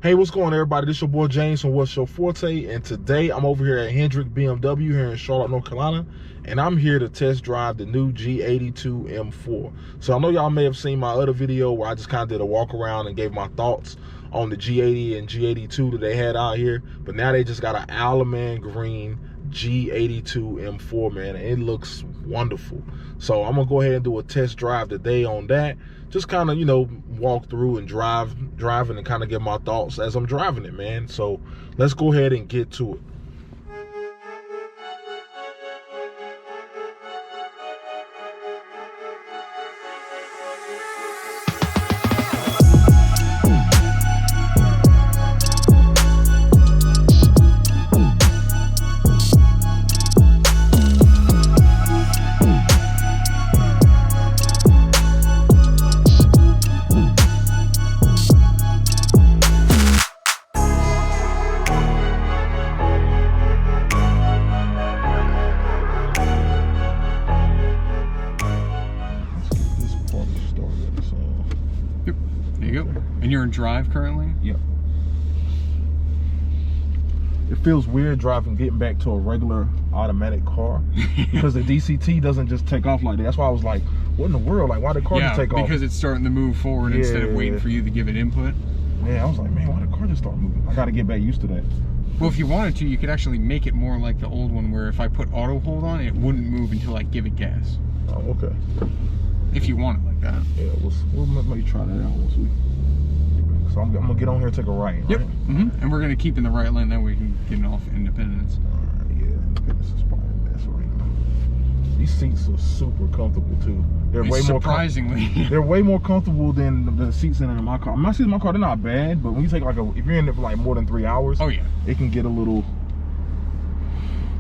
Hey, what's going on, everybody? This your boy James from What's Your Forte, and today I'm over here at Hendrick BMW here in Charlotte, North Carolina, and I'm here to test drive the new G82 M4. So I know y'all may have seen my other video where I just kind of did a walk around and gave my thoughts on the G80 and G82 that they had out here, but now they just got an aluminium green G82 M4, man, and it looks wonderful. So I'm gonna go ahead and do a test drive today on that. Just kind of, you know, walk through and driving and kind of give my thoughts as I'm driving it, man. So let's go ahead and get to it. And you're in drive currently? Yep. It feels weird getting back to a regular automatic car because the DCT doesn't just take off like that. That's why I was like, what in the world? Like, why the car just take off? Because it's starting to move forward instead of waiting for you to give it input. Yeah, I was like, man, why the car just start moving? I got to get back used to that. Well, if you wanted to, you could actually make it more like the old one where if I put auto hold on, it wouldn't move until I give it gas. Oh, okay. If you want it like that. Yeah, we'll maybe try that out once we... So I'm gonna get on here and take a right. Yep. Right? And we're gonna keep in the right lane, that way we can get off Independence. Alright, yeah, Independence is probably the best right now. These seats are super comfortable too. They're way more comfortable than the seats in my car. My seats in my car, they're not bad, but when you take if you're in it for like more than 3 hours, oh yeah, it can get a little.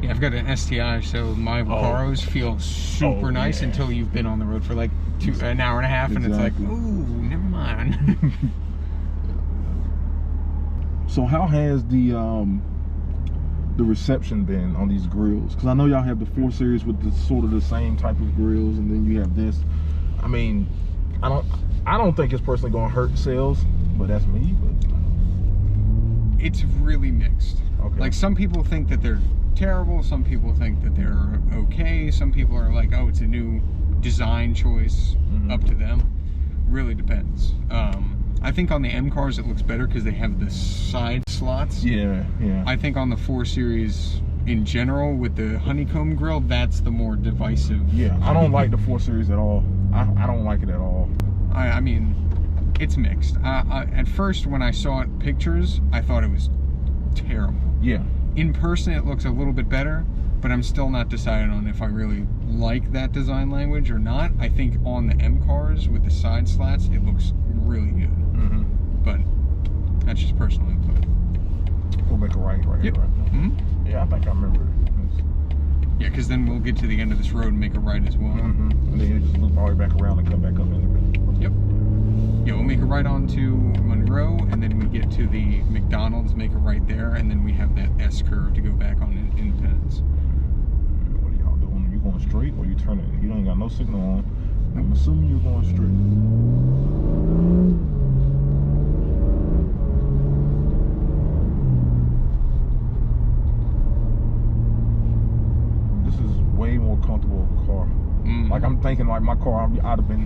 Yeah, I've got an STI, so my cars feel super nice until you've been on the road for like an hour and a half, and it's like, ooh, never mind. So how has the reception been on these grills? Because I know y'all have the 4 Series with the sort of the same type of grills, and then you have this. I mean, I don't think it's personally going to hurt sales, but that's me. But it's really mixed. Okay. Like, some people think that they're terrible, some people think that they're okay, some people are like, oh, it's a new design choice. Up to them. Really depends. I think on the M cars it looks better because they have the side slots. Yeah. I think on the 4 Series in general with the honeycomb grill, that's the more divisive. Yeah, I don't like the 4 Series at all. I don't like it at all. I mean, it's mixed. At first when I saw it pictures, I thought it was terrible. Yeah. In person it looks a little bit better, but I'm still not decided on if I really like that design language or not. I think on the M cars with the side slats, it looks really good. But that's just personal input. We'll make a right here, right? Yeah, I think I remember it. Yeah, because then we'll get to the end of this road and make a right as well. And then you just loop all the way back around and come back up Independence. Yep. Yeah, we'll make a right onto Monroe, and then we get to the McDonald's, make a right there, and then we have that S curve to go back on Independence. What are y'all doing? Are you going straight or you turning? You don't got no signal on. I'm assuming you're going straight. Way more comfortable car. Like, I'm thinking like my car, I'd have been,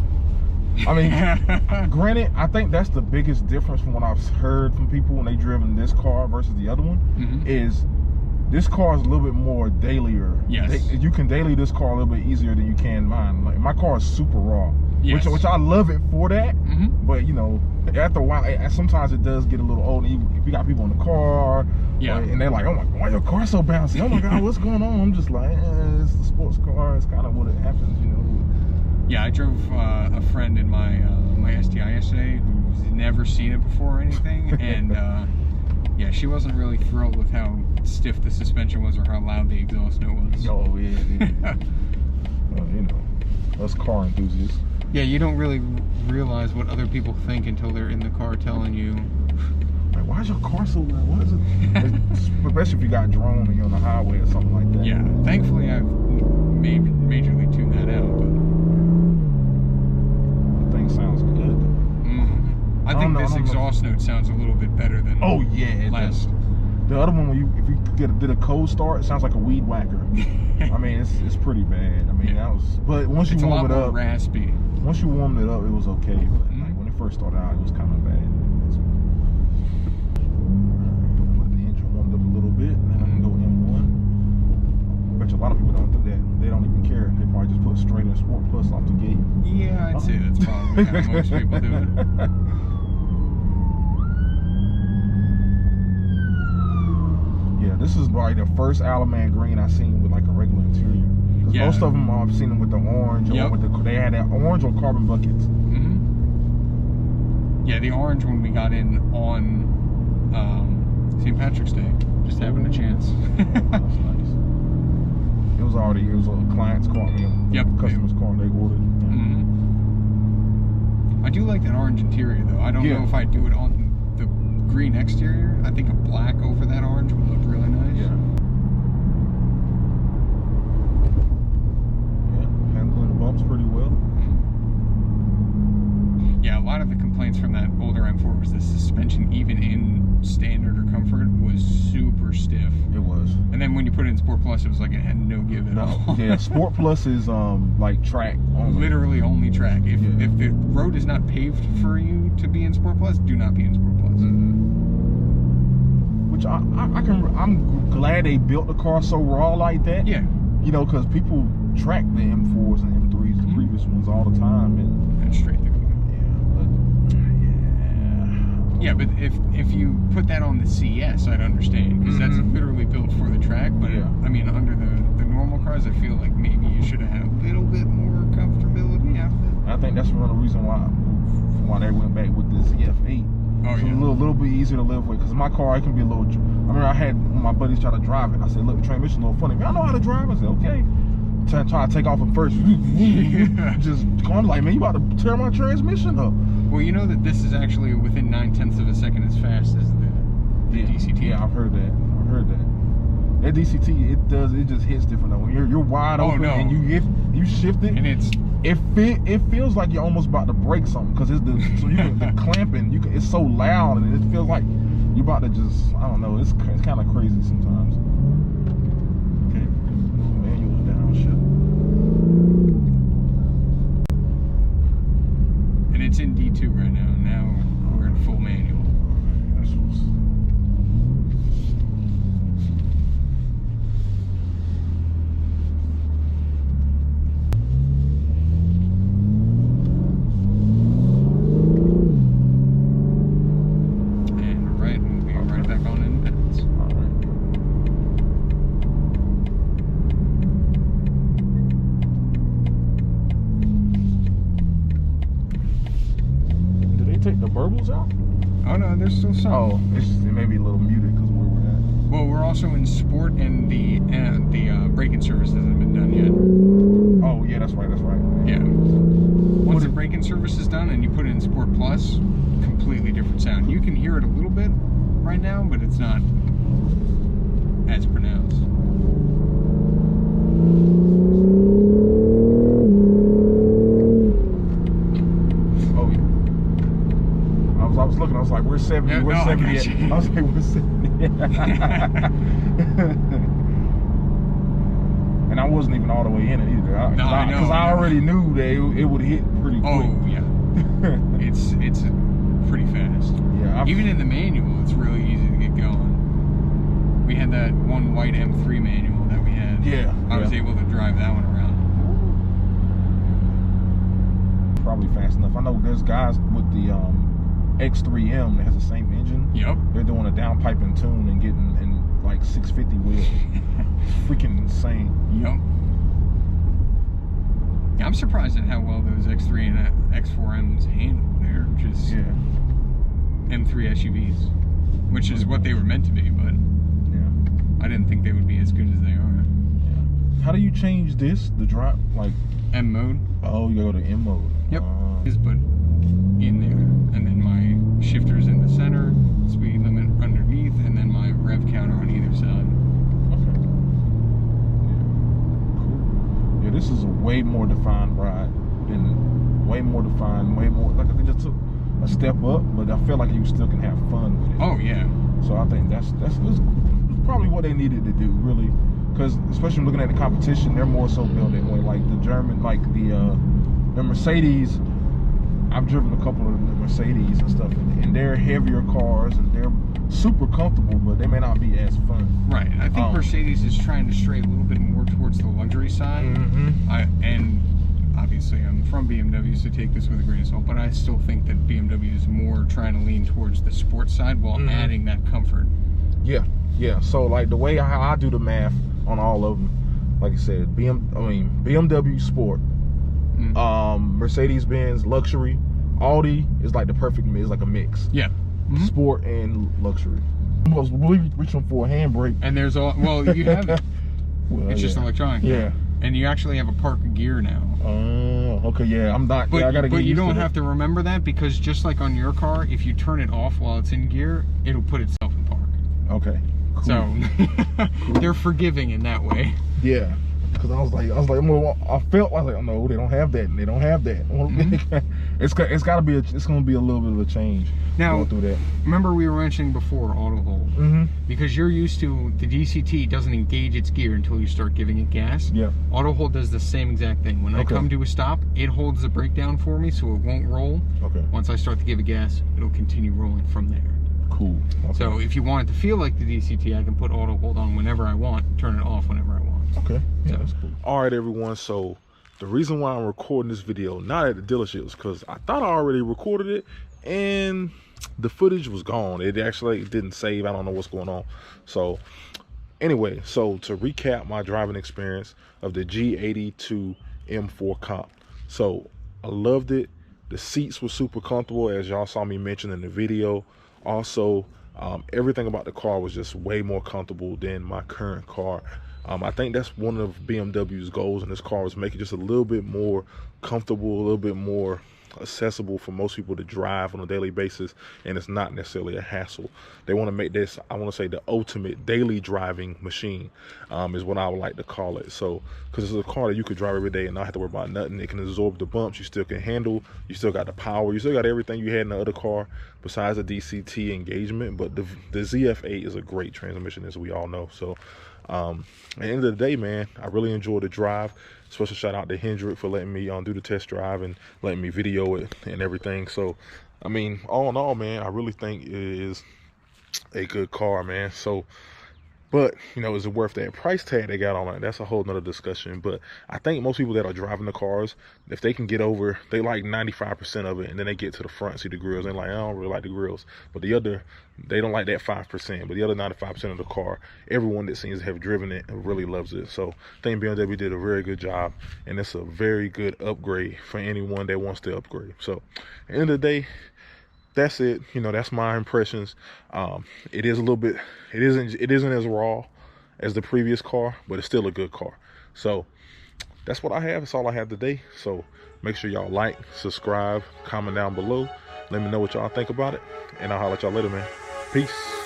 I mean, granted, I think that's the biggest difference from what I've heard from people when they driven this car versus the other one, is this car is a little bit more dailier. Yes. You can daily this car a little bit easier than you can mine. Like, my car is super raw, which I love it for that, but you know, after a while, sometimes it does get a little old. If you got people in the car, and they're like, oh my God, why your car so bouncy? Oh my God, what's going on? I'm just like, it's the sports car. It's kind of what it happens, you know. Yeah, I drove a friend in my my STI yesterday who's never seen it before or anything, and yeah, she wasn't really thrilled with how stiff the suspension was or how loud the exhaust note was. Oh yeah. Well, you know, us car enthusiasts. Yeah, you don't really realize what other people think until they're in the car telling you. Like, why is your car so loud? What is it? Especially if you got drone and you're on the highway or something like that. Yeah, thankfully I've majorly tuned that out. But the thing sounds good. I think this exhaust note sounds a little bit better than last. The other one, if you did a cold start, it sounds like a weed whacker. I mean, it's pretty bad. I mean, that was. But once you warm it up, raspy. Once you warmed it up, it was okay. But like when it first started out, it was kind of bad. Let the engine warmed up a little bit, and then I can go M1. I bet you a lot of people don't do that. They don't even care. They probably just put straight in Sport Plus off the gate. Yeah, I'd say that's probably how most people do it. Yeah, this is like the first Alaman green I've seen with like a regular interior. Yeah. Most of them I've seen them with the orange, or with they had that orange or carbon buckets. Yeah, the orange when we got in on St. Patrick's Day, just having a chance. That's nice. It was a client's car, customer's car they ordered. I do like that orange interior though. I don't know if I'd do it on the green exterior. I think a black over that orange would look really nice. Yeah. Handling the bumps pretty well. Yeah, a lot of the complaints from that older M4 was the suspension, even in standard or comfort, was super stiff. It was. And then when you put it in Sport Plus, it was like it had no give at all. Yeah, Sport Plus is like track only. Literally only track. If the road is not paved for you to be in Sport Plus, do not be in Sport Plus. Which I'm glad they built the car so raw like that. Yeah. You know, because people track the M4s and M3s, the previous ones, all the time, and straight through. Yeah, but if you put that on the CS, I'd understand, because that's literally built for the track. But I mean, under the normal cars, I feel like maybe you should have had a little bit more comfortability out of it. I think that's one of the reasons why they went back with this F8. Oh, it's a little bit easier to live with, because my car, it can be a little. I remember I had my buddies try to drive it. I said, "Look, the transmission a little funny." I know how to drive. I said, "Okay." Try to take off at first. Just going like, man, you about to tear my transmission up. Well, you know that this is actually within 9/10 of a second as fast as the DCT. Yeah, I've heard that. That DCT, it just hits different though. When you're wide open and you shift it, and it feels like you're almost about to break something, because it's the clamping. It's so loud, and it feels like you're about to just, I don't know. It's kind of crazy sometimes. Okay, manual downshift. And it's in D2 right now. Now we're in full manual. And right, we'll be right back on Independence. Take the burbles out? Oh no, there's still some. Oh, it may be a little muted because where we're at. Well, we're also in sport, and the braking service hasn't been done yet. Oh yeah, that's right. Yeah. Once the braking service is done and you put it in Sport Plus, completely different sound. You can hear it a little bit right now, but it's not as pronounced. I was looking, I was like, where's 70? Yeah, where's 70 at? I was like, where's 70 at? And I wasn't even all the way in it either. Because I already knew that it would hit pretty quick. Oh, yeah. It's pretty fast. Yeah. Even in the manual, it's really easy to get going. We had that one white M3 manual that we had. Yeah. I was able to drive that one around. Probably fast enough. I know there's guys with the X3M that has the same engine. Yep. They're doing a downpiping tune and getting in like 650 wheels. Freaking insane. Yep. Yeah, I'm surprised at how well those X3 and X4Ms handle. They're just M3 SUVs, which is what they were meant to be, but I didn't think they would be as good as they are. Yeah. How do you change this? The drop, like M mode? Oh, you go to M mode. Yep. But in there, and then my shifter's in the center, speed limit underneath, and then my rev counter on either side. Okay. Yeah. Cool. Yeah, this is a way more defined ride. Way more like they just took a step up, but I feel like you still can have fun with it. Oh yeah. So I think that's probably what they needed to do, really, because especially looking at the competition, they're more so built that way. Like the German, like the Mercedes. I've driven a couple of the Mercedes and stuff, and they're heavier cars and they're super comfortable, but they may not be as fun. Right. I think Mercedes is trying to stray a little bit more towards the luxury side. And obviously I'm from BMW, so take this with a grain of salt, but I still think that BMW is more trying to lean towards the sports side while adding that comfort. Yeah. So like the way how I do the math on all of them, like I said, BMW Sport, Mercedes-Benz luxury, Audi is like the perfect mix, like a mix. Yeah. Sport and luxury. I was really reaching for a handbrake. And there's all, well, you have it. Well, it's just electronic. Yeah. And you actually have a park gear now. Oh, okay, yeah. I'm not. But, I gotta get but you used don't to have to remember that, because just like on your car, if you turn it off while it's in gear, it'll put itself in park. Okay. Cool. So they're forgiving in that way. Yeah. Because I was like, I felt like, no, they don't have that. They don't have that. It's gonna be a little bit of a change. Now, going through that. Remember we were mentioning before auto hold. Because you're used to the GCT doesn't engage its gear until you start giving it gas. Yeah. Auto hold does the same exact thing. When I come to a stop, it holds the brake down for me, so it won't roll. Okay. Once I start to give it gas, it'll continue rolling from there. Cool. Okay. So if you want it to feel like the DCT, I can put auto hold on whenever I want, turn it off whenever I want. Okay. Yeah, that's cool. All right, everyone. So the reason why I'm recording this video not at the dealership is because I thought I already recorded it and the footage was gone. It actually didn't save. I don't know what's going on. So anyway, so to recap my driving experience of the G82 M4 comp. So I loved it. The seats were super comfortable, as y'all saw me mention in the video. Also, everything about the car was just way more comfortable than my current car. I think that's one of BMW's goals in this car, is make it just a little bit more comfortable, a little bit more accessible for most people to drive on a daily basis, and it's not necessarily a hassle. They want to make this, I want to say, the ultimate daily driving machine, is what I would like to call it. So because it's a car that you could drive every day and not have to worry about nothing. It can absorb the bumps, you still can handle, you still got the power, you still got everything you had in the other car besides the DCT engagement. But the ZF8 is a great transmission, as we all know. So at the end of the day, man, I really enjoyed the drive. Special shout out to Hendrick for letting me do the test drive and letting me video it and everything. So I mean, all in all, man, I really think it is a good car, man. So, but you know, is it worth that price tag they got on it? That's a whole nother discussion. But I think most people that are driving the cars, if they can get over, they like 95% of it, and then they get to the front, see the grills, and like, I don't really like the grills. But the other, they don't like that 5%. But the other 95% of the car, everyone that seems to have driven it really loves it. So I think BMW did a very good job, and it's a very good upgrade for anyone that wants to upgrade. So at the end of the day, that's it. You know, that's my impressions. It is a little bit, it isn't as raw as the previous car, but it's still a good car. So that's what I have. That's all I have today. So make sure y'all like, subscribe, comment down below. Let me know what y'all think about it, and I'll holler at y'all later, man. Peace.